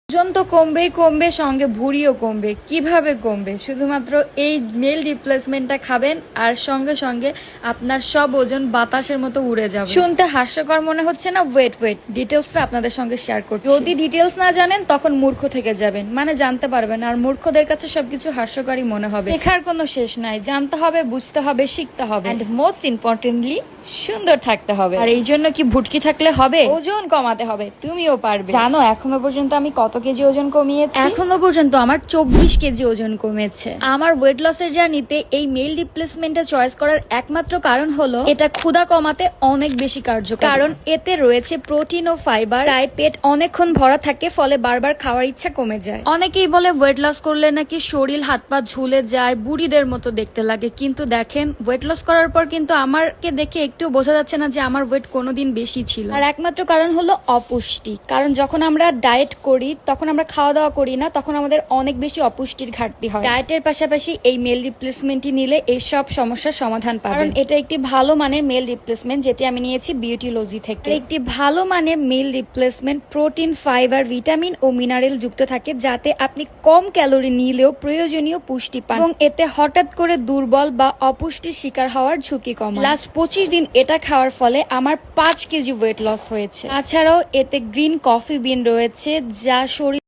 ওজন তো কমবেই কমবে, সঙ্গে ভুঁড়িও কমবে। কিভাবে কমবে? শুধুমাত্র এই মেল রিপ্লেসমেন্টটা খাবেন আর সঙ্গে সঙ্গে আপনার সব ওজন বাতাসের মতো উড়ে যাবে। শুনতে হাস্যকর মনে হচ্ছে না? ওয়েট ডিটেলসটা আপনাদের সঙ্গে শেয়ার করছি। যদি ডিটেলস না জানেন তখন মূর্খ থেকে যাবেন, মানে জানতে পারবেন। আর মূর্খদের কাছে সবকিছু হাস্যকরই মনে হবে। শেখার কোনো শেষ নাই, জানতে হবে, বুঝতে হবে, শিখতে হবে, এন্ড মোস্ট ইম্পর্টেন্টলি সুন্দর থাকতে হবে। আর এই জন্য কি ভুটকি থাকলে হবে? ওজন কমাতে হবে। তুমিও পারবে। জানো এখনো পর্যন্ত আমি কত কেজি ওজন কমিয়েছি? এখনো পর্যন্ত আমার 24 কেজি ওজন কমেছে। আমার ওয়েট লসের জার্নিতে এই মেল রিপ্লেসমেন্টে চয়েস করার একমাত্র কারণ হলো এটা ক্ষুধা কমাতে অনেক বেশি কার্যকর। কারণ এতে রয়েছে প্রোটিন ও ফাইবার, তাই পেট অনেকক্ষণ ভরা থাকে, ফলে বারবার খাওয়ার ইচ্ছা কমে যায়। অনেকেই বলে ওয়েট লস করলে নাকি শরীর হাত পা ঝুলে যায়, বুড়িদের মতো দেখতে লাগে। কিন্তু দেখেন, ওয়েট লস করার পর কিন্তু আমারকে দেখে একটু বোঝা যাচ্ছে না যে আমার ওয়েট কোনোদিন বেশি ছিল। আর একমাত্র কারণ হলো অপুষ্টি। কারণ যখন আমরা ডায়েট করি, তখন আমরা খাওয়া দাওয়া করি না, তখন আমাদের অনেক বেশি অপুষ্টির ঘাটতি হয়। ডায়েটের পাশাপাশি এই মেল রিপ্লেসমেন্টই নিলে এই সব সমস্যার সমাধান পাবেন। কারণ এটা একটি ভালো মানের মেল রিপ্লেসমেন্ট, যেটি আমি নিয়েছি বিউটিলজি থেকে। একটি ভালো মানের meal replacement protein, fibre, vitamin ও মিনারেল যুক্ত থাকে, যাতে আপনি কম ক্যালোরি নিলেও প্রয়োজনীয় পুষ্টি পান এবং এতে হঠাৎ করে দুর্বল বা অপুষ্টির শিকার হওয়ার ঝুঁকি কমায়। লাস্ট 25 দিন এটা খাওয়ার ফলে আমার 5 কেজি ওয়েট লস হয়েছে। তাছাড়াও এতে গ্রিন কফি বিন রয়েছে, যা শরীর